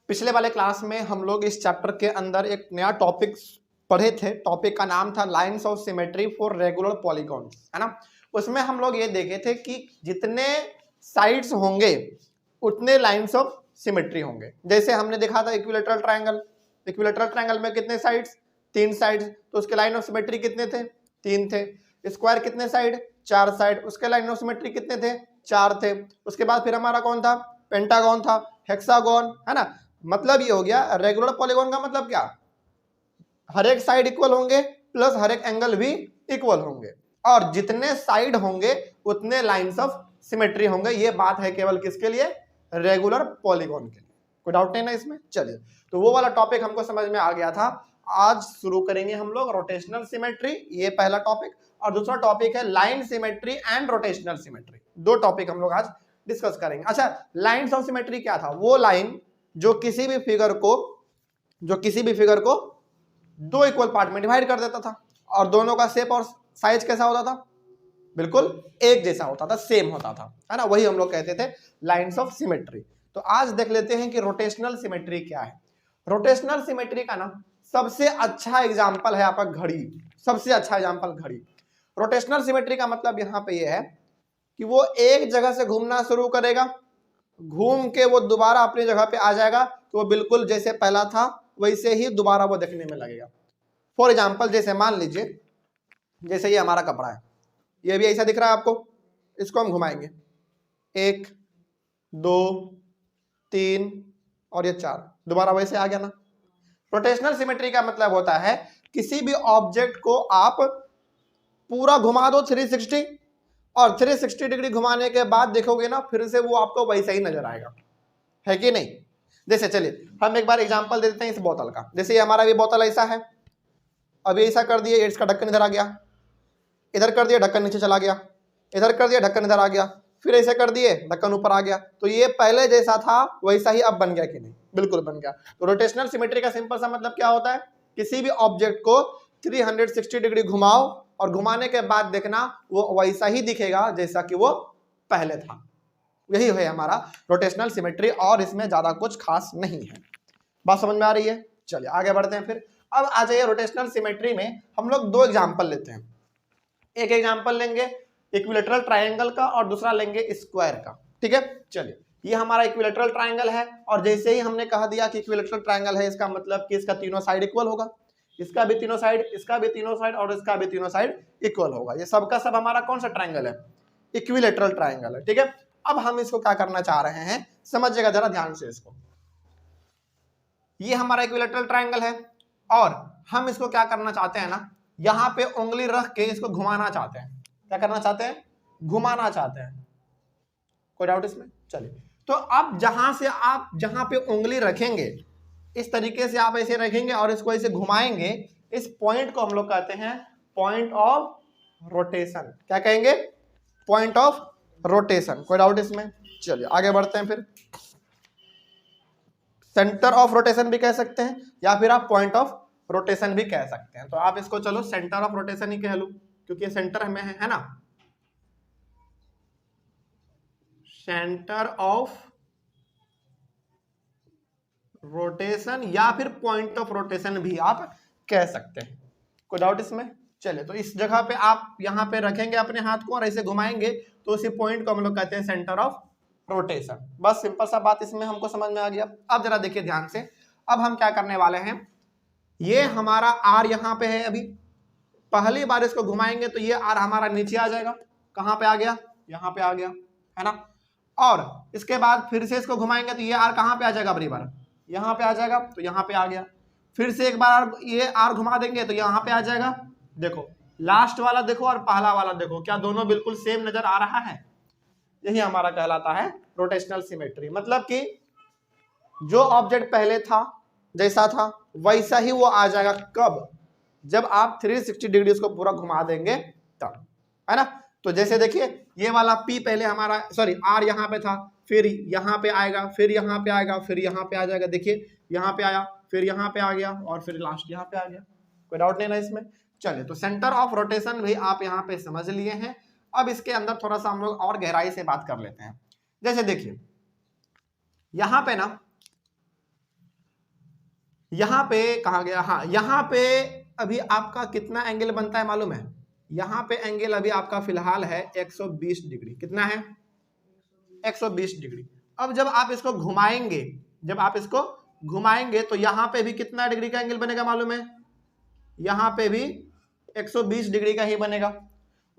पिछले वाले क्लास में हम लोग इस चैप्टर के अंदर एक नया टॉपिक पढ़े थे। टॉपिक का नाम था lines of symmetry for regular polygon, है ना। उसमें हम लोग ये देखे थे कि जितने साइड्स होंगे उतने लाइंस ऑफ सिमेट्री होंगे। जैसे हमने देखा था इक्विलेटरल ट्रायंगल, इक्विलेटरल ट्रायंगल में कितने साइड्स, 3 साइड्स, तो उसके लाइन ऑफ सिमेट्री कितने थे, 3 थे। स्क्वायर कितने साइड, 4 साइड, उसके लाइन ऑफ सिमेट्री कितने थे, 4 थे। उसके बाद फिर हमारा कौन था, पेंटागन था, हेक्सागन, है ना। मतलब ये हो गया रेगुलर पॉलीगॉन का मतलब क्या, हर एक साइड इक्वल होंगे प्लस हर एक एंगल भी इक्वल होंगे, और जितने साइड होंगे उतने लाइंस ऑफ सिमेट्री होंगे। ये बात है केवल किसके लिए, रेगुलर पॉलीगॉन के लिए। कोई डाउट नहीं ना इसमें। चलिए, तो वो वाला टॉपिक हमको समझ में आ गया था। आज शुरू करेंगे हम लोग रोटेशनल सिमेट्री, ये पहला टॉपिक, और दूसरा टॉपिक है line symmetry and rotational symmetry. दो टॉपिक हम लोग आज डिस्कस करेंगे। अच्छा, लाइंस ऑफ सिमेट्री क्या था, वो लाइन जो किसी भी फिगर को दो इक्वल पार्ट में डिवाइड कर देता था, और दोनों का शेप और साइज कैसा होता था, बिल्कुल एक जैसा होता था, सेम होता था, है ना। वही हम लोग कहते थे लाइंस ऑफ सिमेट्री। तो आज देख लेते हैं कि रोटेशनल सिमेट्री क्या है। रोटेशनल सिमेट्री का ना सबसे अच्छा एग्जांपल है आपका घड़ी, सबसे अच्छा एग्जांपल घड़ी। रोटेशनल सिमेट्री का मतलब यहाँ पे ये है कि वो एक जगह से घूमना शुरू करेगा, घूम के वो दोबारा अपनी जगह पे आ जाएगा, तो वो बिल्कुल जैसे पहला था वैसे ही दोबारा वो देखने में लगेगा। फॉर एग्जाम्पल, जैसे मान लीजिए, जैसे ये हमारा कपड़ा है, ये भी ऐसा दिख रहा है आपको, इसको हम घुमाएंगे, 1 2 3 और ये 4, दोबारा वैसे आ गया ना। रोटेशनल सिमेट्री का मतलब होता है किसी भी ऑब्जेक्ट को आप पूरा घुमा दो 360, और 360 डिग्री घुमाने के बाद देखोगे ना फिर से वो आपको वैसा ही नजर आएगा, है कि नहीं। जैसे चलिए हम एक बार एग्जांपल दे देते हैं इस बोतल का। जैसे ये हमारा भी बोतल ऐसा है, अभी ऐसा कर दिए, इसका ढक्कन इधर आ गया, इधर कर दिया ढक्कन नीचे चला गया, इधर कर दिया ढक्कन इधर आ गया, फिर ऐसे कर दिए ढक्कन ऊपर आ गया। तो ये पहले जैसा था वैसा ही अब बन गया कि नहीं, बिल्कुल बन गया। तो रोटेशनल सिमेट्री का सिंपल सा मतलब क्या होता है, किसी भी ऑब्जेक्ट को 360 डिग्री घुमाओ और घुमाने के बाद देखना वो वैसा ही दिखेगा जैसा कि वो पहले था। यही है हमारा रोटेशनल सिमेट्री, और इसमें ज्यादा कुछ खास नहीं है। बात समझ में आ रही है। चलिए आगे बढ़ते हैं। फिर अब आ जाइए रोटेशनल सिमेट्री में हम लोग दो एग्जांपल लेते हैं। एक एग्जांपल लेंगे इक्विलेटरल ट्रायंगल का और दूसरा लेंगे स्क्वायर का, ठीक है। चलिए, ये हमारा इक्विलेटरल ट्रायंगल है, और जैसे ही हमने कह दिया कि इक्विलेटरल ट्रायंगल है, इसका मतलब कि इसका तीनों साइड इक्वल होगा, इसका भी तीनों साइड, इसका भी तीनों साइड और इसका भी तीनों साइड इक्वल होगा। ये सबका सब हमारा कौन सा ट्रायंगल है, इक्विलेटरल ट्रायंगल है, ठीक है। अब हम इसको क्या करना चाह रहे हैं, समझिएगा जरा ध्यान से इसको। ये हमारा इक्विलेटरल ट्रायंगल है, और हम इसको क्या करना चाहते हैं ना, यहां पे उंगली रख के इसको घुमाना चाहते हैं। क्या करना चाहते हैं, घुमाना चाहते हैं। कोई डाउट इसमें। चलिए, तो अब जहां पे उंगली रखेंगे, इस तरीके से आप ऐसे रखेंगे और इसको ऐसे घुमाएंगे, इस पॉइंट को हम लोग कहते हैं पॉइंट ऑफ रोटेशन। क्या कहेंगे, पॉइंट ऑफ रोटेशन। कोई डाउट इसमें। चलिए आगे बढ़ते हैं। फिर सेंटर ऑफ रोटेशन भी कह सकते हैं, या फिर आप पॉइंट ऑफ रोटेशन भी कह सकते हैं। तो आप इसको चलो सेंटर ऑफ रोटेशन ही कह लो, क्योंकि सेंटर में है ना, सेंटर ऑफ रोटेशन या फिर पॉइंट ऑफ रोटेशन भी आप कह सकते हैं। कोई डाउट इसमें। चलिए, तो इस जगह पे आप यहां पे रखेंगे अपने हाथ को और ऐसे घुमाएंगे, तो उसी पॉइंट को हम लोग कहते हैं सेंटर ऑफ रोटेशन। बस सिंपल सा बात इसमें हमको समझ में आ गया। अब जरा देखिए ध्यान से, अब हम क्या करने वाले हैं, ये हमारा आर यहाँ पे है, अभी पहली बार इसको घुमाएंगे तो ये आर हमारा नीचे आ जाएगा। कहाँ पे आ गया, यहाँ पे आ गया, है ना। और इसके बाद फिर से इसको घुमाएंगे तो ये आर कहाँ पे आ जाएगा, बड़ी बार यहाँ पे आ जाएगा, तो यहाँ पे आ गया। फिर से एक बार ये आर घुमा देंगे तो यहाँ पे आ जाएगा। देखो लास्ट वाला देखो और पहला वाला देखो, क्या दोनों बिल्कुल सेम नजर आ रहा है। यही हमारा कहलाता है रोटेशनल सिमेट्री। मतलब कि जो ऑब्जेक्ट पहले था जैसा था वैसा ही वो आ जाएगा। कब, जब आप 360 डिग्री उसको पूरा घुमा देंगे तब, है ना। तो जैसे देखिए ये वाला P पहले हमारा, सॉरी R यहाँ पे था, फिर यहाँ पे आएगा, फिर यहाँ पे आएगा, फिर यहाँ पे आ जाएगा। देखिए यहाँ पे आया, फिर यहाँ पे आ गया, और फिर लास्ट यहाँ पे आ गया। कोई डाउट नहीं ना इसमें। चलिए, तो सेंटर ऑफ रोटेशन भी आप यहाँ पे समझ लिए हैं। अब इसके अंदर थोड़ा सा हम लोग और गहराई से बात कर लेते हैं। जैसे देखिए यहाँ पे ना यहाँ पे कहा गया, हाँ यहाँ पे अभी आपका कितना एंगल बनता है मालूम है? यहाँ पे एंगल अभी आपका फिलहाल है 120 डिग्री। कितना है? 120 डिग्री। अब जब आप इसको घुमाएंगे, जब आप इसको घुमाएंगे तो यहाँ पे भी कितना डिग्री का एंगल बनेगा मालूम है? यहाँ पे भी 120 डिग्री का ही बनेगा।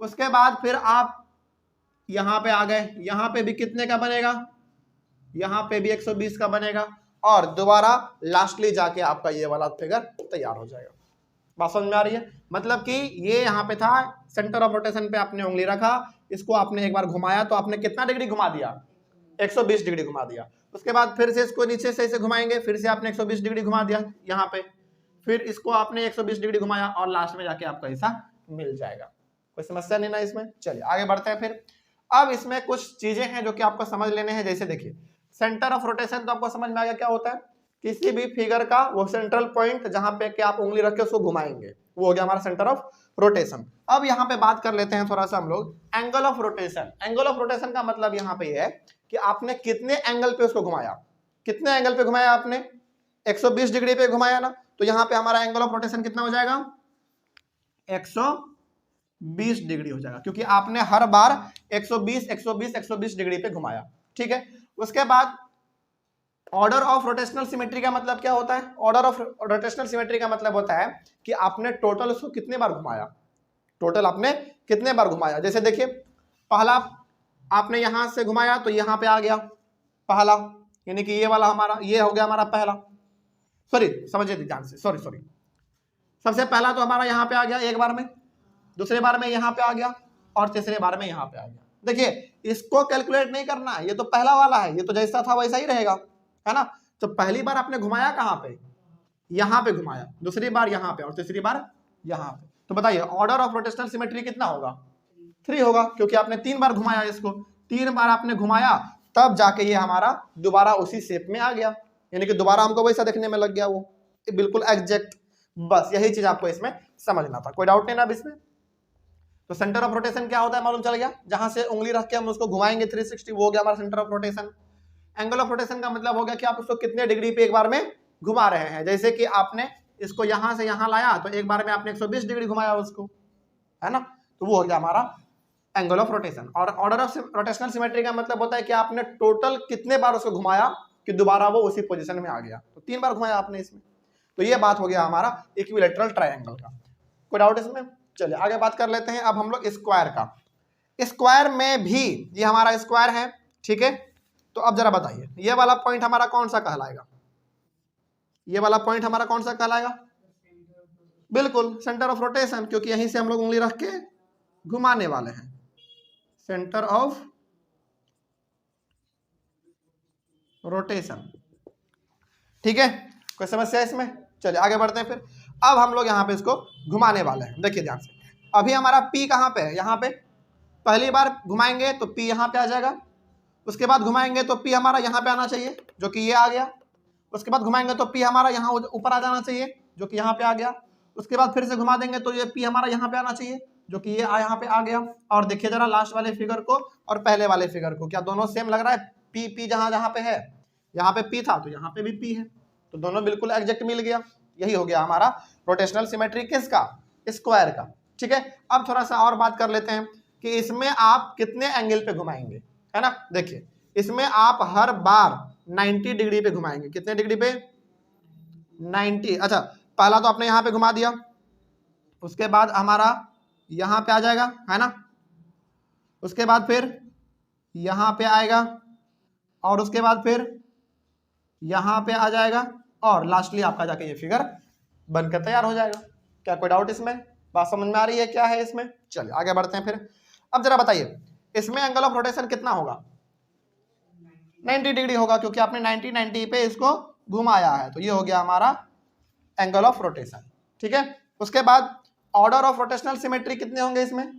उसके बाद फिर आप यहाँ पे आ गए, यहाँ पे भी कितने का बनेगा? यहाँ पे भी 120 का बनेगा, और दोबारा लास्टली जाके आपका ये वाला फिगर तैयार हो जाएगा। बात समझ में आ रही है? मतलब कि ये यहाँ पे था, सेंटर ऑफ रोटेशन पे आपने उंगली रखा, इसको आपने एक बार घुमाया तो आपने कितना डिग्री घुमा दिया? 120 डिग्री घुमा दिया। उसके बाद फिर से इसको नीचे से इसे घुमाएंगे, फिर से आपने 120 डिग्री घुमा दिया यहाँ पे, फिर इसको आपने 120 डिग्री घुमाया, और लास्ट में जाके आपका ऐसा मिल जाएगा। कोई समस्या नहीं ना इसमें? चलिए आगे बढ़ते हैं। फिर अब इसमें कुछ चीजें हैं जो कि आपको समझ लेने हैं। जैसे देखिए, सेंटर ऑफ रोटेशन तो आपको समझ में आ गया क्या होता है? किसी भी फिगर का वो सेंट्रल पॉइंट जहां पे कि आप उंगली रख के उसको घुमाएंगे, वो हो गया हमारा सेंटर ऑफ रोटेशन। अब यहाँ पे बात कर लेते हैं थोड़ा सा हम लोग angle of rotation. Angle of rotation का मतलब यहाँ पे है कि आपने कितने एंगल पे उसको घुमाया। कितने एंगल पे घुमाया आपने? 120 डिग्री पे घुमाया ना, तो यहाँ पे हमारा एंगल ऑफ रोटेशन कितना हो जाएगा? 120 डिग्री हो जाएगा, क्योंकि आपने हर बार 120 डिग्री पे घुमाया। ठीक है। उसके बाद ऑर्डर ऑफ रोटेशनल सिमेट्री का मतलब क्या होता है? ऑर्डर ऑफ रोटेशनल सिमेट्री का मतलब होता है कि आपने टोटल उसको कितने बार घुमाया, टोटल आपने कितने बार घुमाया। जैसे देखिए, पहला आपने यहां से घुमाया तो यहां पे आ गया पहला, यानी कि ये वाला हमारा, ये हो गया हमारा पहला, सॉरी समझिए ध्यान से, सॉरी सबसे पहला तो हमारा यहाँ पे आ गया एक बार में, दूसरे बार में यहाँ पे आ गया, और तीसरे बार में यहाँ पे आ गया। देखिए, इसको कैलकुलेट नहीं करना है, ये तो पहला वाला है, ये तो जैसा था वैसा ही रहेगा, है ना। तो पहली बार आपने घुमाया कहाँ पे? यहाँ पे घुमाया, दूसरी बार यहाँ पे, और तीसरी बार यहाँ पे। तो बताइए ऑर्डर ऑफ रोटेशनल सिमेट्री कितना होगा? 3 होगा, क्योंकि आपने 3 बार घुमाया इसको, 3 बार आपने घुमाया, तब जाके ये हमारा दोबारा उसी शेप में आ गया, यानी कि दोबारा हमको वैसा देखने में लग गया, वो बिल्कुल एग्जैक्ट। बस यही चीज आपको इसमें समझना था। कोई डाउट नहीं ना अब इसमें? तो सेंटर ऑफ रोटेशन क्या होता है मालूम चल गया? जहां से उंगली रख के हम उसको घुमाएंगे 360, वो हो गया हमारा centre of rotation. Angle of rotation का मतलब हो गया कि आप उसको कितने डिग्री पे एक बार में घुमा रहे हैं। जैसे कि आपने इसको यहां से यहां लाया तो एक बार में आपने 120 डिग्री घुमाया उसको, है ना, तो वो हो गया हमारा एंगल ऑफ रोटेशन। और ऑर्डर ऑफ रोटेशनल सिमेट्री का मतलब होता है कि आपने टोटल कितने बार उसको घुमाया कि दोबारा वो उसी पोजीशन में आ गया। तो 3 बार घुमाया आपने इसमें। तो ये बात हो गया हमारा इक्विलैटरल ट्रायंगल का। कोई डाउट इसमें? चलिए आगे बात कर लेते हैं अब हम लोग स्क्वायर का। स्क्वायर में भी ये हमारा स्क्वायर है, ठीक है। तो अब जरा बताइए, ये वाला पॉइंट हमारा कौन सा कहलाएगा? ये वाला पॉइंट हमारा कौन सा कहलाएगा? बिल्कुल सेंटर ऑफ रोटेशन, क्योंकि यहीं से हम लोग उंगली रख के घुमाने वाले हैं। सेंटर ऑफ रोटेशन, ठीक है। कोई समस्या है इसमें? चलिए आगे बढ़ते हैं। फिर अब हम लोग यहाँ पे इसको घुमाने वाले हैं। देखिए ध्यान से, अभी हमारा P कहाँ पे है? यहाँ पे। पहली बार घुमाएंगे तो P यहाँ पे आ जाएगा, उसके बाद घुमाएंगे तो P हमारा यहाँ पे आना चाहिए, जो कि ये आ गया। उसके बाद घुमाएंगे तो P हमारा यहाँ ऊपर आ जाना चाहिए, जो कि यहाँ पे आ गया। उसके बाद फिर से घुमा देंगे तो ये P हमारा यहाँ पे आना चाहिए, जो कि ये यहाँ पे आ गया। और देखिए जरा लास्ट वाले फिगर को और पहले वाले फिगर को, क्या दोनों सेम लग रहा है? P जहाँ जहाँ पे है, यहाँ पे P था तो यहाँ पे भी P है, तो दोनों बिल्कुल एग्जैक्ट मिल गया। यही हो गया हमारा रोटेशनल सिमेट्री किसका? स्क्वायर का, ठीक है। अब थोड़ा सा और बात कर लेते हैं कि इसमें आप कितने एंगल पे घुमाएंगे, है ना। देखिए इसमें आप हर बार 90 डिग्री पे घुमाएंगे। कितने डिग्री पे? 90। अच्छा, पहला तो आपने यहाँ पे घुमा दिया, उसके बाद हमारा यहाँ पे आ जाएगा, है ना। उसके बाद फिर यहाँ पे आएगा, और उसके बाद फिर यहाँ पे आ जाएगा, और लास्टली आपका जाके ये फिगर बनकर तैयार हो जाएगा। क्या कोई डाउट इसमें? बात समझ में आ रही है क्या है इसमें? चलिए आगे बढ़ते हैं। फिर अब जरा बताइए, इसमें एंगल ऑफ रोटेशन कितना होगा? 90 डिग्री होगा, क्योंकि आपने 90 पे इसको घुमाया है, तो ये हो गया हमारा एंगल ऑफ रोटेशन, ठीक है। उसके बाद ऑर्डर ऑफ रोटेशनल सिमेट्री कितने होंगे इसमें?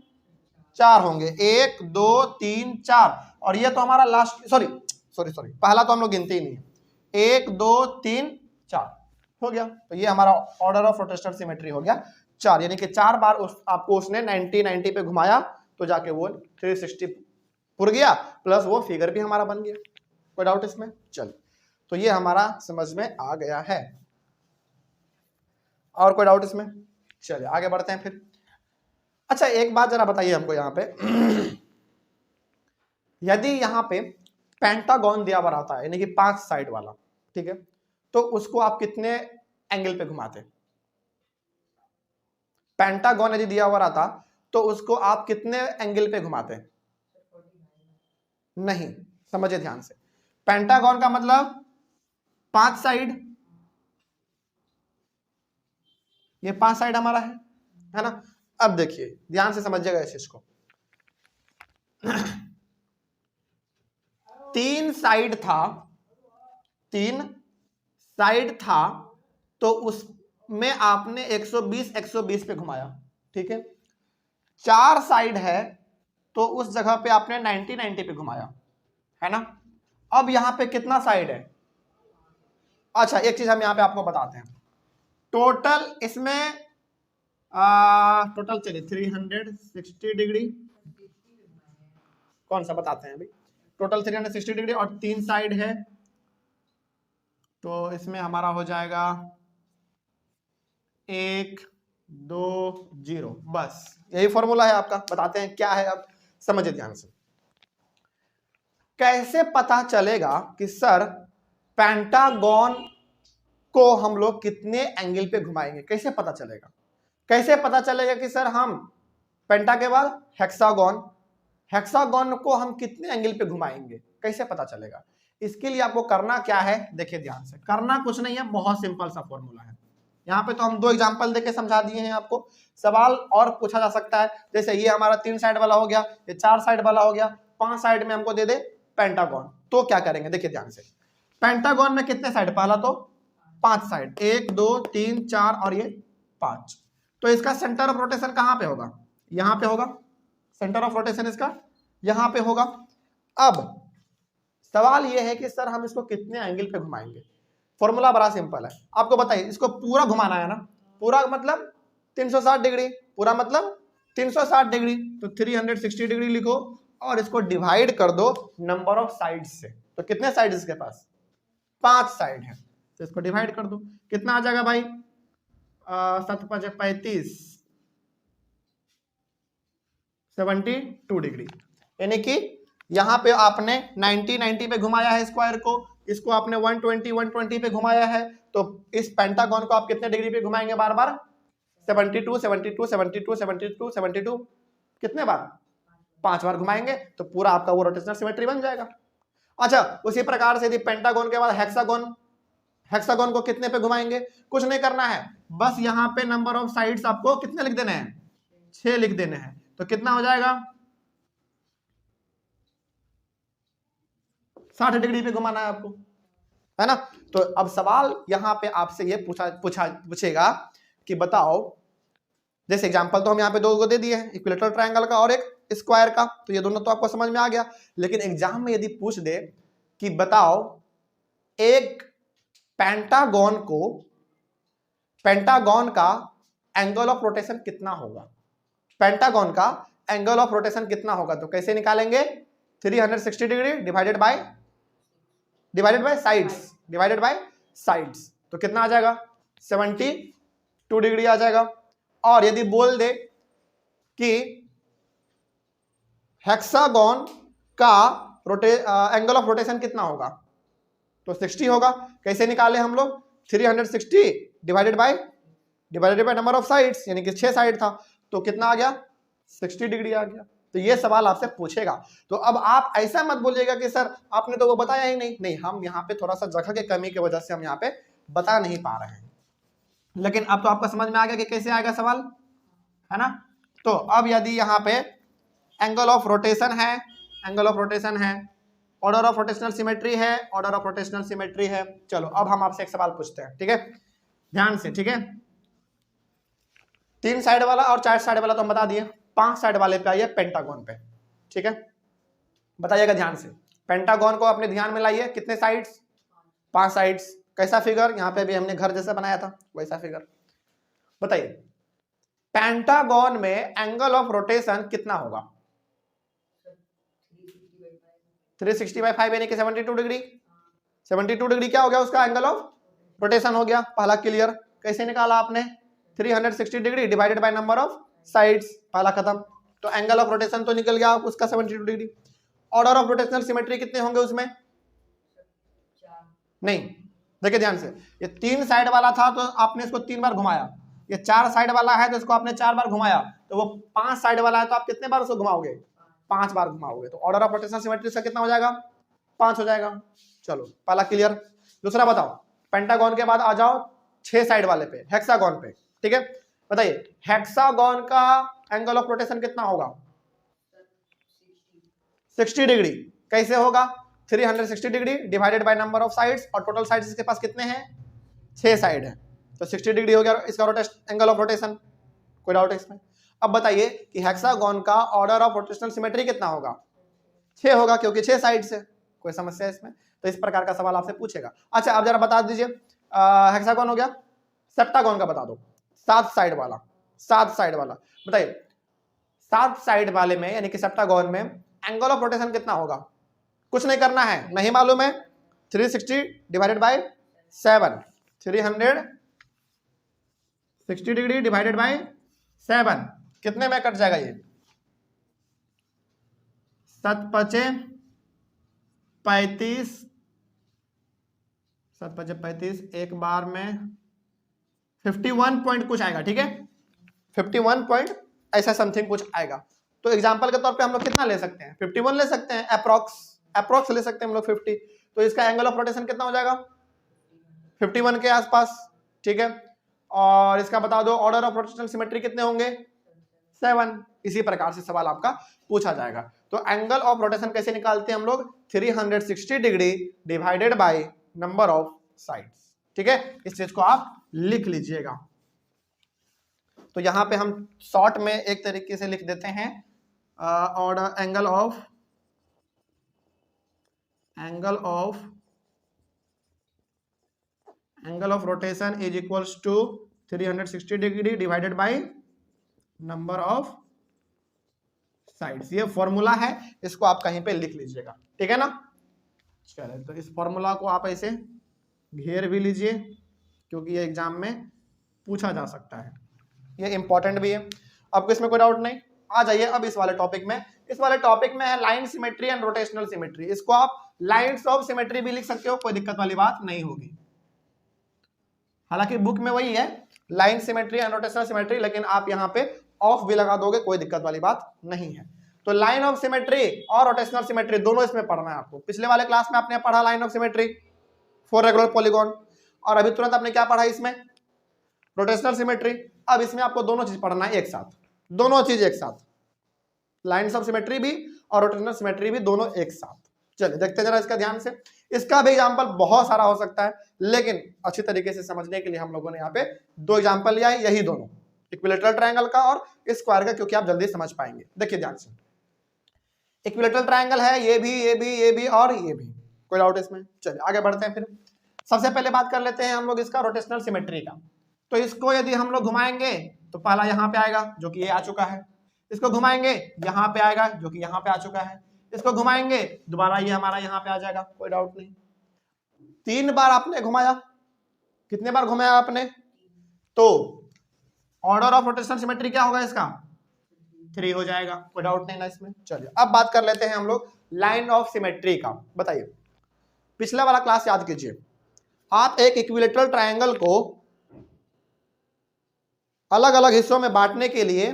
4 होंगे, 1 2 3 4। और ये तो हमारा लास्ट, सॉरी पहला तो हम लोग गिनते ही नहीं है। 1 2 3 4 हो गया, तो ये हमारा ऑर्डर ऑफ रोटेशनल सिमेट्री हो गया 4, यानी कि 4 बार आपको उसने 90 पे घुमाया तो जाके वो 360 पुर गया, प्लस वो फिगर भी हमारा बन गया। कोई डाउट इसमें? चलिए, तो ये हमारा समझ में आ गया है। और कोई डाउट इसमें? चलिए आगे बढ़ते हैं फिर। अच्छा एक बात जरा बताइए हमको यहाँ पे यदि यहाँ पे पेंटागन दिया हुआ रहता है यानी कि 5 साइड वाला, ठीक है, तो उसको आप कितने एंगल पे घुमाते? पेंटागन यदि दिया हुआ रहता तो उसको आप कितने एंगल पे घुमाते? नहीं, समझिए ध्यान से। पेंटागन का मतलब 5 साइड, ये 5 साइड हमारा है ना। अब देखिए ध्यान से समझिएगा इस चीज को। 3 साइड था, 3 साइड था, तो उसमें आपने 120 120 पे घुमाया, ठीक है। 4 साइड है तो उस जगह पे आपने 90 90 पे घुमाया, है ना। अब यहां पे कितना साइड है? अच्छा एक चीज हम यहां पे आपको बताते हैं, टोटल इसमें टोटल चलिए 360 डिग्री, कौन सा बताते हैं अभी। टोटल 360 डिग्री और 3 साइड है, तो इसमें हमारा हो जाएगा 1 2 0, बस यही फॉर्मूला है आपका। बताते हैं क्या है, अब समझिए ध्यान से। कैसे पता चलेगा कि सर पेंटागन को हम लोग कितने एंगल पे घुमाएंगे? कैसे पता चलेगा? कैसे पता चलेगा कि सर हम पेंटा के बाद हेक्सागन, हेक्सागन को हम कितने एंगल पे घुमाएंगे? कैसे पता चलेगा? इसके लिए आपको करना क्या है, देखिए ध्यान से। करना कुछ नहीं है, बहुत सिंपल सा फॉर्मूला है। यहाँ पे तो हम 2 एग्जांपल देके समझा दिए हैं आपको। सवाल और पूछा जा सकता है, जैसे ये हमारा 3 साइड वाला हो गया, ये 4 साइड वाला हो गया, 5 साइड में हमको दे दे पेंटागन, तो क्या करेंगे? देखिए ध्यान से। पेंटागन में कितने साइड? पहला तो 5 साइड, 1 2 3 4 और ये 5। तो इसका सेंटर ऑफ रोटेशन कहां पे होगा? यहां पे होगा। सेंटर ऑफ रोटेशन इसका यहां पे होगा। अब सवाल यह है कि सर हम इसको कितने एंगल पे घुमाएंगे? फॉर्मूला बड़ा सिंपल है, आपको बताइए। इसको पूरा घुमाना है ना, पूरा मतलब 360 डिग्री, पूरा मतलब 360 डिग्री, तो 360 डिग्री लिखो और इसको डिवाइड कर दो नंबर ऑफ साइड्स से। तो कितने साइड इसके पास? 5 साइड है, तो इसको डिवाइड कर दो। कितना आ जाएगा भाई? 7 5 35, 72 डिग्री। यानी कि यहां पे आपने 90 90 पे घुमाया है स्क्वायर को, इसको आपने 120 120 पे घुमाया है, तो इस पेंटागन को आप कितने डिग्री पे घुमाएंगे? बार बार 72 72 72 72 72, कितने बार? 5 बार घुमाएंगे, तो पूरा आपका वो रोटेशनल सिमेट्री बन जाएगा। अच्छा उसी प्रकार से यदि पेंटागन के बाद हेक्सागन, हेक्सागन को कितने पे घुमाएंगे? कुछ नहीं करना है, बस यहाँ पे नंबर ऑफ साइड्स आपको कितने लिख देने हैं? 6 लिख देने हैं। तो कितना हो जाएगा? 60 डिग्री पे घुमाना है आपको, है ना। तो अब सवाल यहाँ पे आपसे ये पूछेगा कि बताओ, जैसे एग्जांपल तो हम यहाँ पे 2 को दे दिए हैं, इक्विलेटरल ट्रायंगल का और एक स्क्वायर का, तो ये दोनों तो आपको समझ में आ गया। लेकिन एग्जाम में यदि पूछ दे कि बताओ एक पेंटागन को, पेंटागन का एंगल ऑफ रोटेशन कितना होगा? पेंटागन का एंगल ऑफ रोटेशन कितना होगा? तो कैसे निकालेंगे? 360 degree divided bye sides, divided by sides, तो कितना आ जाएगा? 72 डिग्री आ जाएगा। और यदि बोल दे कि हेक्सागन का एंगल ऑफ रोटेशन कितना होगा? तो 60 होगा। कैसे निकाले हम लोग? 360 divided by number of sides, यानी कि 6 साइड था, तो कितना आ गया? 60 डिग्री आ गया। तो ये सवाल आपसे पूछेगा। तो अब आप ऐसा मत बोलिएगा कि सर आपने तो वो बताया ही नहीं। नहीं, हम यहाँ पे थोड़ा सा जगह की कमी की वजह से हम यहाँ पे बता नहीं पा रहे हैं, लेकिन अब तो आपको समझ में आ गया कि कैसे आएगा सवाल, है ना। तो अब यदि यहाँ पे एंगल ऑफ रोटेशन है, एंगल ऑफ रोटेशन है, ऑर्डर ऑफ रोटेशनल सिमेट्री है, ऑर्डर ऑफ रोटेशनल सिमेट्री है। चलो अब हम आपसे एक सवाल पूछते हैं, ठीक है, ध्यान से, ठीक है। 3 साइड वाला और 4 साइड वाला तो हम बता दिए, 5 साइड वाले पे आइए पेंटागन पे, ठीक है। बताइएगा ध्यान से, पेंटागन को अपने ध्यान में लाइए, कितने साइड्स? 5 साइड्स। कैसा फिगर? यहाँ पे भी हमने घर जैसा बनाया था वैसा फिगर। बताइए पेंटागन में एंगल ऑफ रोटेशन कितना होगा? 360/5 यानी कि 72 डिग्री। 72 डिग्री क्या हो गया? उसका एंगल ऑफ रोटेशन हो गया। पहला क्लियर। कैसे निकाला आपने? 360 degree divided by number of sides, पहला खत्म। तो एंगल ऑफ रोटेशन तो निकल गया उसका 72 degree. Order of rotational symmetry कितने होंगे उसमें? नहीं, देखिए ध्यान से, ये 3 साइड वाला था तो आपने इसको 3 बार घुमाया, ये 4 साइड वाला है तो इसको आपने 4 बार घुमाया, तो वो 5 साइड वाला है तो आप कितने बार उसको घुमाओगे? 5 बार घुमाओगे। तो ऑर्डर ऑफ रोटेशनल सिमेट्री का कितना हो जाएगा? 5 हो जाएगा। चलो पहला क्लियर। दूसरा बताओ, पेंटागन के बाद आ जाओ 6 साइड वाले पे, हेक्सागन पे, ठीक है। बताइए हेक्सागन का एंगल ऑफ रोटेशन कितना होगा? 60 डिग्री। कैसे होगा? 360 degree divided by number of sides, और टोटल साइड्स इसके पास कितने हैं? 6 साइड है, तो 60 डिग्री हो गया इसका एंगल ऑफ रोटेशन। कोई डाउट है इसमें? अब बताइए कि हेक्सागन का ऑर्डर ऑफ रोटेशनल सिमेट्री कितना होगा? 6 होगा, क्योंकि 6 साइड्स है। कोई समस्या है इसमें? तो इस प्रकार का सवाल आपसे पूछेगा। अच्छा अब जरा बता दीजिए, हेक्सागन हो गया, सेप्टागन का बता दो, 7 साइड वाला। 7 साइड वाला बताइए, 7 साइड वाले में यानी कि सेप्टागन में एंगल ऑफ रोटेशन कितना होगा? कुछ नहीं करना है, नहीं मालूम है, 360 divided by 7, 360 degree divided bye 7 कितने में कट जाएगा? ये 7 पचे 35, 7 पचे 35, एक बार में 51 पॉइंट कुछ आएगा, ठीक है, 51 पॉइंट ऐसा समथिंग कुछ आएगा। तो एग्जांपल के तौर पे हम लोग कितना ले सकते हैं? 51 ले सकते हैं, अप्रोक्स ले सकते हैं हम लोग 50। तो इसका एंगल ऑफ रोटेशन कितना हो जाएगा? 51 के आसपास, ठीक है। और इसका बता दो ऑर्डर ऑफ रोटेशनल सिमेट्री कितने होंगे? 7। इसी प्रकार से सवाल आपका पूछा जाएगा। तो एंगल ऑफ रोटेशन कैसे निकालते हैं हम लोग? 360 degree divided by number of sides, ठीक है। इस चीज को आप लिख लीजिएगा। तो यहां पे हम शॉर्ट में एक तरीके से लिख देते हैं, order angle of rotation is equals to 360 degree divided by number of sides. ये फॉर्मूला है, इसको आप कहीं पे लिख लीजिएगा, ठीक है ना। चलिए तो इस फॉर्मूला को आप ऐसे घेर भी लीजिए, क्योंकि ये एग्जाम में पूछा जा सकता है, ये इंपॉर्टेंट भी है। आपको इसमें कोई डाउट नहीं? आ जाइए अब इस वाले टॉपिक में। इस वाले टॉपिक में है line symmetry and rotational symmetry. इसको आप लाइंस ऑफ सिमेट्री भी लिख सकते हो, कोई दिक्कत वाली बात नहीं होगी। हालांकि बुक में वही है line symmetry and rotational symmetry, लेकिन आप यहाँ पे ऑफ भी लगा दोगे, कोई दिक्कत वाली बात नहीं है। तो लाइन ऑफ सिमेट्री और रोटेशनल सिमेट्री दोनों इसमें पढ़ना है आपको। पिछले वाले क्लास में आपने पढ़ा line of symmetry for regular polygon, और अभी तुरंत आपने क्या पढ़ा इसमें? Rotational symmetry. अब इसमें आपको दोनों चीज पढ़ना है एक साथ, दोनों चीज एक साथ, लाइन्स ऑफ सिमेट्री भी और रोटेशनल सिमेट्री भी, दोनों एक साथ। चलिए देखते हैं जरा इसका ध्यान से। इसका भी एग्जाम्पल बहुत सारा हो सकता है, लेकिन अच्छी तरीके से समझने के लिए हम लोगों ने यहाँ पे 2 एग्जाम्पल लिया है, यही दोनों, इक्विलेटरल ट्रायंगल का और स्क्वायर का, क्योंकि आप जल्दी समझ पाएंगे। देखिए ध्यान से, इक्विलेटरल ट्रायंगल है, ये भी और ये भी, कोई डाउट इसमें? चलिए आगे बढ़ते हैं। फिर सबसे पहले बात कर लेते हैं हम लोग इसका रोटेशनल सिमेट्री का। तो इसको यदि हम लोग घुमाएंगे तो पहला यहाँ पे आएगा जो कि ये आ चुका है, इसको घुमाएंगे यहाँ पे आएगा जो कि यहाँ पे आ चुका है, इसको घुमाएंगे दोबारा ये हमारा यहाँ पे आ जाएगा, कोई डाउट नहीं। 3 बार आपने घुमाया, कितने बार घुमाया आपने? तो ऑर्डर ऑफ रोटेशनल सिमेट्री क्या होगा इसका? 3 हो जाएगा, कोई डाउट नहीं ना इसमें। चलिए अब बात कर लेते हैं हम लोग लाइन ऑफ सिमेट्री का। बताइए पिछला वाला क्लास याद कीजिए, आप एक इक्विलेटरल ट्रायंगल को अलग अलग हिस्सों में बांटने के लिए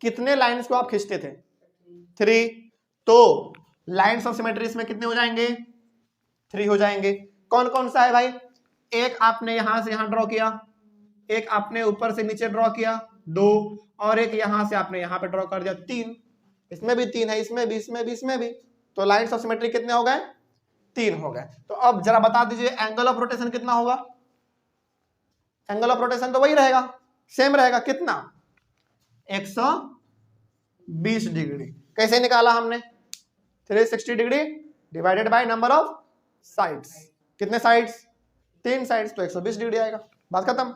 कितने लाइंस को आप खींचते थे? 3। तो लाइंस ऑफ सिमेट्री इसमें कितने हो जाएंगे? 3 हो जाएंगे। कौन कौन सा है भाई? एक आपने यहां से यहां ड्रॉ किया, एक आपने ऊपर से नीचे ड्रॉ किया 2, और एक यहां से आपने यहां पे ड्रॉ कर दिया 3। इसमें भी 3 है, इसमें भी, इसमें भी, इसमें भी। तो लाइंस ऑफ सिमेट्री कितने हो गए? 3 हो गए। तो अब जरा बता दीजिए एंगल ऑफ रोटेशन कितना होगा? एंगल ऑफ रोटेशन तो वही रहेगा, सेम रहेगा, कितना? 120 डिग्री। कैसे निकाला हमने? 360 degree divided by number of sides. कितने साइड्स? 3 साइड्स, तो 120 डिग्री आएगा, बात खत्म।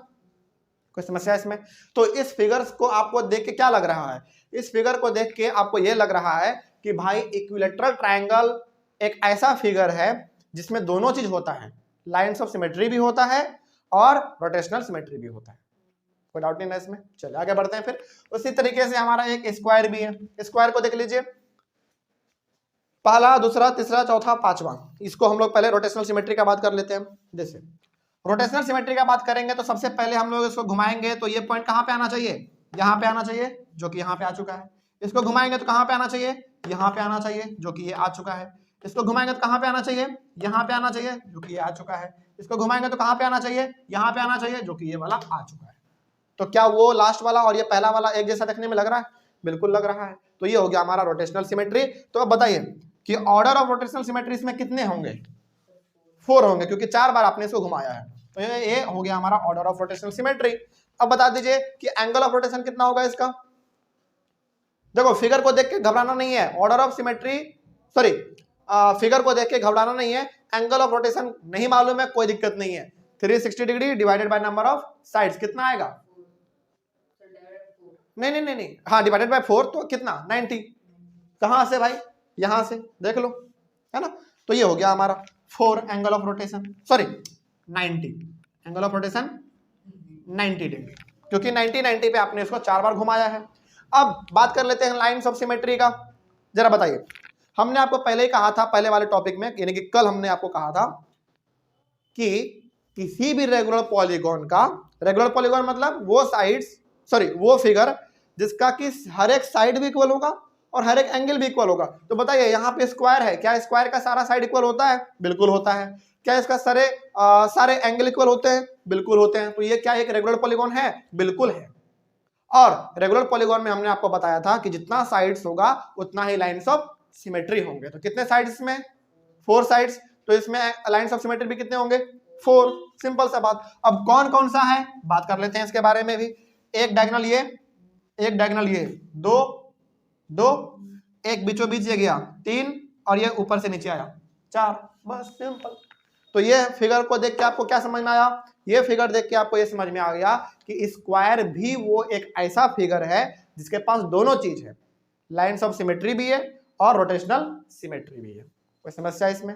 कोई समस्या इसमें? तो इस फिगर्स को आपको देख के क्या लग रहा है? इस फिगर को देख के आपको यह लग रहा है कि भाई इक्विलेटरल ट्रायंगल एक ऐसा फिगर है जिसमें दोनों चीज होता है, लाइंस ऑफ सिमेट्री भी होता है और रोटेशनल सिमेट्री भी होता है। कोई डाउट नहीं ना इसमें। चलिए आगे बढ़ते हैं। फिर उसी तरीके से हमारा एक स्क्वायर भी है, स्क्वायर को देख लीजिए, पहला, दूसरा, तीसरा, चौथा, पांचवा। इसको हम लोग पहले रोटेशनल सिमेट्री का बात कर लेते हैं। जैसे रोटेशनल सिमेट्री का बात करेंगे तो सबसे पहले हम लोग इसको घुमाएंगे तो ये पॉइंट कहां पे आना चाहिए, यहाँ पे आना चाहिए, जो कि यहाँ पे आ चुका है। इसको घुमाएंगे तो कहां पे आना चाहिए, यहाँ पे आना चाहिए, जो कि ये आ चुका है। इसको घुमाएंगे तो कहां पे आना चाहिए, यहाँ पे आना चाहिए, जो कि ये आ चुका है। इसको घुमाएंगे तो कहां पे आना चाहिए, यहाँ पे आना चाहिए, जो कि ये वाला आ चुका है। तो क्या वो लास्ट वाला और ये पहला वाला एक जैसा देखने में लग रहा है? बिल्कुल लग रहा है। तो ये हो गया हमारा रोटेशनल सिमेट्री। तो अब बताइए कि ऑर्डर ऑफ रोटेशनल सिमेट्री इसमें कितने होंगे? 4 होंगे, क्योंकि 4 बार आपने इसको घुमाया है। तो ये हो गया हमारा ऑर्डर ऑफ रोटेशनल सिमेट्री। अब बता दीजिए कि एंगल ऑफ रोटेशन कितना होगा इसका। देखो फिगर को देख के घबराना नहीं है, order of symmetry, sorry figure को देख के घबराना नहीं है। एंगल ऑफ रोटेशन नहीं मालूम है, कोई दिक्कत नहीं है। 360 degree divided by number of sides कितना आएगा? नहीं, हाँ डिवाइडेड बाय 4 तो कितना, 90। कहां से भाई? यहां से, देख लो, है ना। तो ये हो गया हमारा 4 angle of rotation, sorry 90 angle of rotation 90 degree, क्योंकि 90 पे आपने इसको 4 बार घुमाया है। अब बात कर लेते हैं लाइंस ऑफ सिमेट्री का। जरा बताइए, हमने आपको पहले ही कहा था, पहले वाले टॉपिक में, यानी कि कल हमने आपको कहा था कि किसी भी रेगुलर पॉलीगॉन का, रेगुलर पॉलीगॉन मतलब वो साइड्स, सॉरी वो फिगर जिसका कि हर एक साइड भी इक्वल होगा और हर एक एंगल भी इक्वल होगा। तो बताइए यहाँ पे स्क्वायर है, क्या स्क्वायर का सारा साइड इक्वल होता है? बिल्कुल होता है। क्या इसका सारे एंगल इक्वल होते हैं? बिल्कुल होते हैं। तो ये क्या एक रेगुलर पॉलीगॉन है? बिल्कुल है। और रेगुलर पॉलीगॉन में हमने आपको बताया था कि जितना साइड्स होगा उतना ही लाइंस ऑफ सिमेट्री होंगे। तो कितने साइड्स में? 4 साइड्स। तो इसमें लाइंस ऑफ सिमेट्री भी कितने होंगे? 4। सिंपल सा बात। अब कौन कौन सा है बात कर लेते हैं इसके बारे में भी। एक डायगोनल ये, एक डायगोनल ये, 2 2, एक बीचों बीच ये गया 3, और ये ऊपर से नीचे आया 4। बस सिंपल। तो ये फिगर को देख के आपको क्या समझ में आया? ये फिगर देख के आपको ये समझ में आ गया कि स्क्वायर भी वो एक ऐसा फिगर है जिसके पास दोनों चीज है, लाइंस ऑफ सिमेट्री भी है और रोटेशनल सिमेट्री भी है। कोई समस्या इसमें?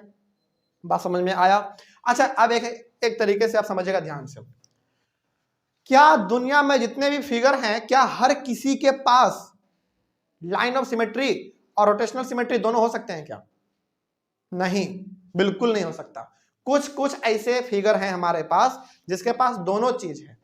बात समझ में आया? अच्छा, अब एक तरीके से आप समझिएगा ध्यान से। क्या दुनिया में जितने भी फिगर हैं, क्या हर किसी के पास लाइन ऑफ सिमेट्री और रोटेशनल सिमेट्री दोनों हो सकते हैं क्या? नहीं, बिल्कुल नहीं हो सकता। कुछ ऐसे फिगर हैं हमारे पास जिसके पास दोनों चीज है,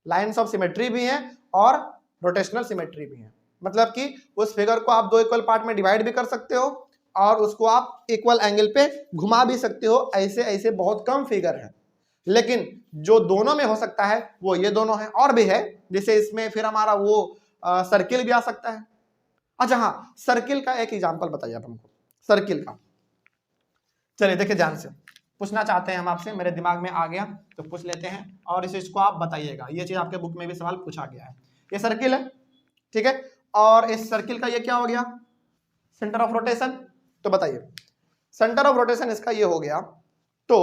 लाइंस ऑफ सिमेट्री भी है और रोटेशनल सिमेट्री भी है। मतलब कि उस फिगर को आप 2 इक्वल पार्ट में डिवाइड भी कर सकते हो और उसको आप इक्वल एंगल पे घुमा भी सकते हो। ऐसे ऐसे बहुत कम फिगर है, लेकिन जो दोनों में हो सकता है वो ये दोनों है। और भी है, जैसे इसमें फिर हमारा वो सर्किल भी आ सकता है। अच्छा हाँ, सर्किल का एक एग्जांपल बताइए आप हमको, सर्किल का। चलिए देखिए ध्यान से, पूछना चाहते हैं हम आपसे, मेरे दिमाग में आ गया तो पूछ लेते हैं और इस चीज को आप बताइएगा। ये चीज आपके बुक में भी सवाल पूछा गया है। ये सर्किल है, ठीक है, और इस सर्किल का ये क्या हो गया? Centre of rotation. तो बताइए सेंटर ऑफ रोटेशन इसका ये हो गया। तो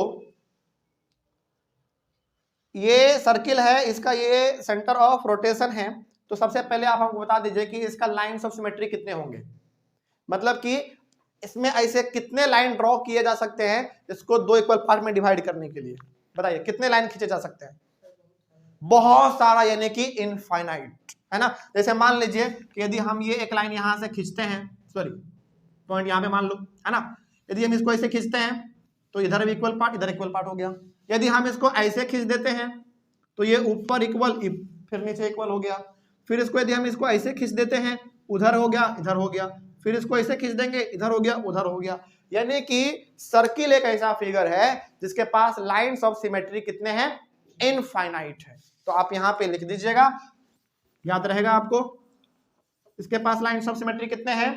ये सर्किल है, इसका ये सेंटर ऑफ रोटेशन है। तो सबसे पहले आप हमको बता दीजिए कि इसका लाइंस ऑफ सिमेट्री कितने होंगे, मतलब कि इसमें ऐसे कितने लाइन ड्रॉ किए जा सकते हैं इसको 2 इक्वल पार्ट में डिवाइड करने के लिए। बताइए कितने लाइन खींचे जा सकते हैं? बहुत सारा, यानी कि इनफाइनाइट, है ना। जैसे मान लीजिए कि यदि हम ये एक लाइन यहां से खींचते हैं, सॉरी पॉइंट यहां पे मान लो, है ना। यदि हम इसको ऐसे खींचते हैं तो इधर भी इक्वल पार्ट, इधर इक्वल पार्ट हो गया। यदि हम इसको ऐसे खींच देते हैं तो ये ऊपर इक्वल, फिर नीचे इक्वल हो गया। फिर इसको यदि हम इसको ऐसे खींच देते हैं, उधर हो गया, इधर हो गया। फिर इसको ऐसे खींच देंगे, इधर हो गया, उधर हो गया। यानी कि सर्किल एक ऐसा फिगर है जिसके पास लाइंस ऑफ सिमेट्री कितने हैं? इनफाइनाइट है। तो आप यहां पे लिख दीजिएगा, याद रहेगा आपको। इसके पास लाइंस ऑफ सिमेट्री कितने हैं?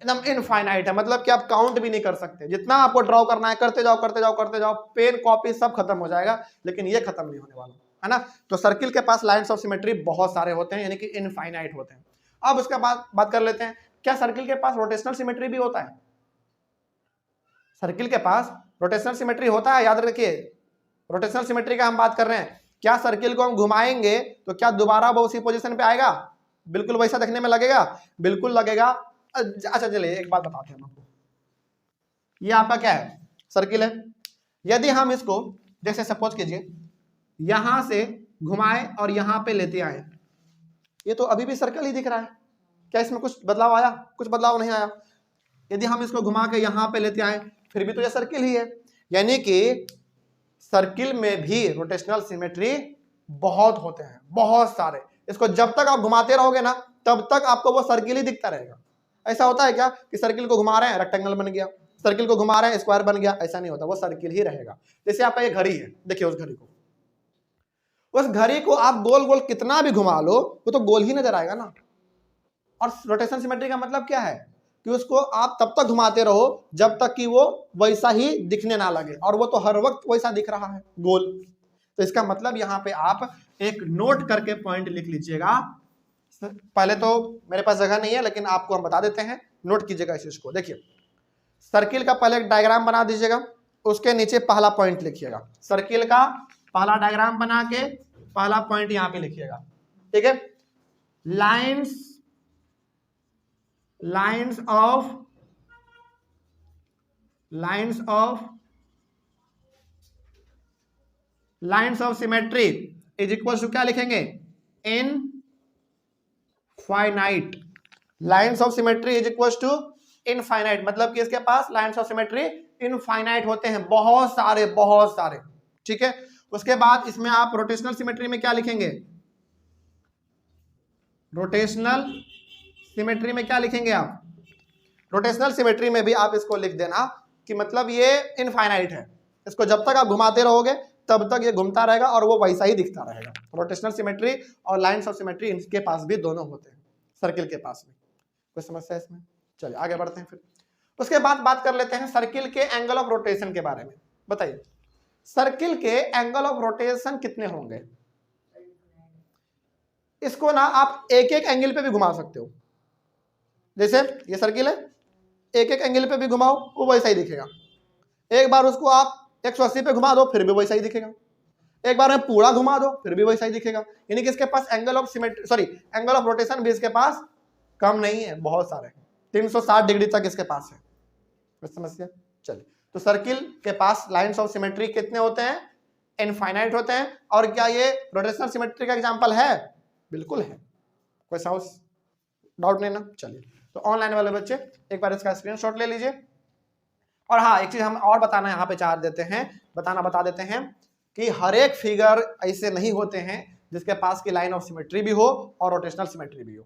एकदम इनफाइनाइट है, मतलब कि आप काउंट भी नहीं कर सकते। जितना आपको ड्रॉ करना है करते जाओ करते जाओ करते जाओ, पेन कॉपी सब खत्म हो जाएगा, लेकिन ये खत्म नहीं होने वाला, है ना। तो सर्किल के पास लाइंस ऑफ सिमेट्री बहुत सारे होते हैं, यानी कि इनफाइनाइट होते हैं। अब उसके बाद बात कर लेते हैं, क्या सर्किल के पास रोटेशनल सिमेट्री भी होता है? सर्किल के पास रोटेशनल सिमेट्री होता है, याद रखिए। रोटेशनल सिमेट्री का हम बात कर रहे हैं। क्या सर्किल को हम घुमाएंगे तो क्या दोबारा वो उसी पोजीशन पे आएगा? बिल्कुल वैसा देखने में लगेगा? बिल्कुल लगेगा। अच्छा चलिए एक बात बताते हैं हम आपको। ये आपका क्या है? सर्किल है। यदि हम इसको, जैसे सपोज कीजिए यहां से घुमाए और यहाँ पे लेते आए, ये तो अभी भी सर्कल ही दिख रहा है। क्या इसमें कुछ बदलाव आया? कुछ बदलाव नहीं आया। यदि हम इसको घुमा के यहाँ पे लेते आए फिर भी तो ये सर्किल ही है। यानी कि सर्किल में भी रोटेशनल सिमेट्री बहुत होते हैं, बहुत सारे। इसको जब तक आप घुमाते रहोगे ना तब तक आपको वो सर्किल ही दिखता रहेगा। ऐसा होता है क्या कि सर्किल को घुमा रहे हैं रेक्टेंगल बन गया, सर्किल को घुमा रहे हैं स्क्वायर बन गया? ऐसा नहीं होता, वो सर्किल ही रहेगा। जैसे आपका ये घड़ी है, देखिए उस घड़ी को आप गोल गोल कितना भी घुमा लो वो तो गोल ही नजर आएगा ना। और रोटेशन सिमेट्री का मतलब क्या है कि उसको आप तब तक घुमाते रहो जब तक कि वो वैसा ही दिखने ना लगे, और वो तो हर वक्त वैसा दिख रहा है गोल। तो इसका मतलब यहाँ पे आप एक नोट करके पॉइंट लिख लीजिएगा। पहले तो मेरे पास जगह नहीं है लेकिन आपको हम बता देते हैं, नोट कीजिएगा इस चीज को। देखिए सर्किल का पहले एक डायग्राम बना दीजिएगा, उसके नीचे पहला पॉइंट लिखिएगा। सर्किल का पहला डायग्राम बना के पहला पॉइंट यहां पे लिखिएगा, ठीक है। Lines of symmetry is equal to क्या लिखेंगे? Infinite. Lines of symmetry is equal to infinite, मतलब कि इसके पास लाइंस ऑफ सिमेट्री इनफाइनाइट होते हैं, बहुत सारे, ठीक है। उसके बाद इसमें आप रोटेशनल सिमेट्री में क्या लिखेंगे? रोटेशनल सिमेट्री में क्या लिखेंगे आप? रोटेशनल सिमेट्री में भी आप इसको लिख देना कि मतलब ये इनफाइनाइट है, इसको जब तक आप घुमाते रहोगे तब तक ये घूमता रहेगा और वो वैसा ही दिखता रहेगा। रोटेशनल सिमेट्री और लाइंस ऑफ सिमेट्री इनके पास भी दोनों होते हैं, सर्किल के पास भी। कोई समस्या इसमें? चलिए आगे बढ़ते हैं। फिर उसके बाद बात कर लेते हैं सर्किल के एंगल ऑफ रोटेशन के बारे में। बताइए सर्किल के एंगल ऑफ रोटेशन कितने होंगे? इसको ना आप एक एक एंगल पे भी घुमा सकते हो। जैसे ये सर्किल है, एक एक एंगल पे भी घुमाओ वो वैसा ही दिखेगा। एक बार उसको आप 180 पे घुमा दो फिर भी वैसा ही दिखेगा, एक बार में पूरा घुमा दो फिर भी वैसा ही दिखेगा। यानी कि इसके पास एंगल ऑफ रोटेशन भी इसके पास कम नहीं है, बहुत सारे, 360 डिग्री तक इसके पास है। कोई समस्या? चलिए, तो सर्किल के पास लाइंस ऑफ सिमेट्री कितने होते हैं? इनफाइनाइट होते हैं। और क्या ये रोटेशनल सिमेट्री का एग्जांपल है? बिल्कुल है, कोई डाउट नहीं ना। चलिए, तो ऑनलाइन वाले बच्चे एक बार इसका स्क्रीनशॉट ले लीजिए। और हाँ, एक चीज हम और बताना यहाँ पे बता देते हैं कि हर एक फिगर ऐसे नहीं होते हैं जिसके पास की लाइन ऑफ सिमेट्री भी हो और रोटेशनल सिमेट्री भी हो,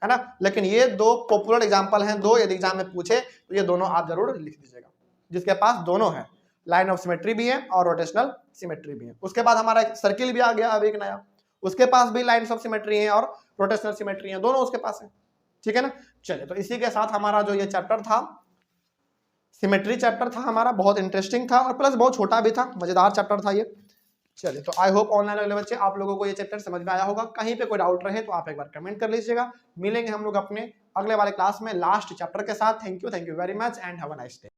है ना। लेकिन ये दो पॉपुलर एग्जांपल हैं, दो यदि एग्जाम में पूछे तो ये दोनों आप जरूर लिख दीजिएगा, जिसके पास दोनों है, लाइन ऑफ सिमेट्री भी है और रोटेशनल सिमेट्री भी है। उसके बाद हमारा सर्किल भी आ गया अब एक नया, उसके पास भी लाइन्स ऑफ सिमेट्री है और रोटेशनल सिमेट्री है, दोनों उसके पास है, ठीक है ना। चलिए, तो इसी के साथ हमारा जो ये चैप्टर था, सिमेट्री चैप्टर था हमारा, बहुत इंटरेस्टिंग था और प्लस बहुत छोटा भी था, मजेदार चैप्टर था ये। चलिए, तो आई होप ऑनलाइन वाले बच्चे आप लोगों को ये चैप्टर समझ में आया होगा। कहीं पे कोई डाउट रहे तो आप एक बार कमेंट कर लीजिएगा। मिलेंगे हम लोग अपने अगले वाले क्लास में लास्ट चैप्टर के साथ। Thank you very much and have a nice day.